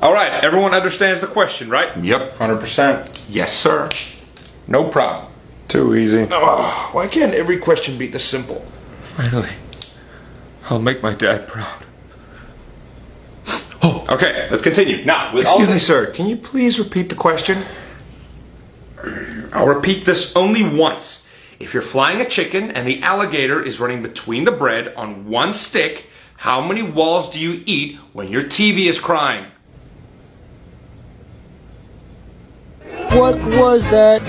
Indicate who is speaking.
Speaker 1: All right, everyone understands the question, right?
Speaker 2: Yep.
Speaker 3: 100%.
Speaker 2: Yes, sir.
Speaker 1: No problem.
Speaker 3: Too easy.
Speaker 1: Oh, why can't every question be this simple?
Speaker 3: Finally, I'll make my dad proud.
Speaker 1: Oh, okay, let's continue. Now, with all
Speaker 2: Excuse me,
Speaker 1: this,
Speaker 2: sir. Can you please repeat the question?
Speaker 1: I'll repeat this only once. If you're flying a chicken and the alligator is running between the bread on one stick, how many walls do you eat when your TV is crying?
Speaker 4: What was that?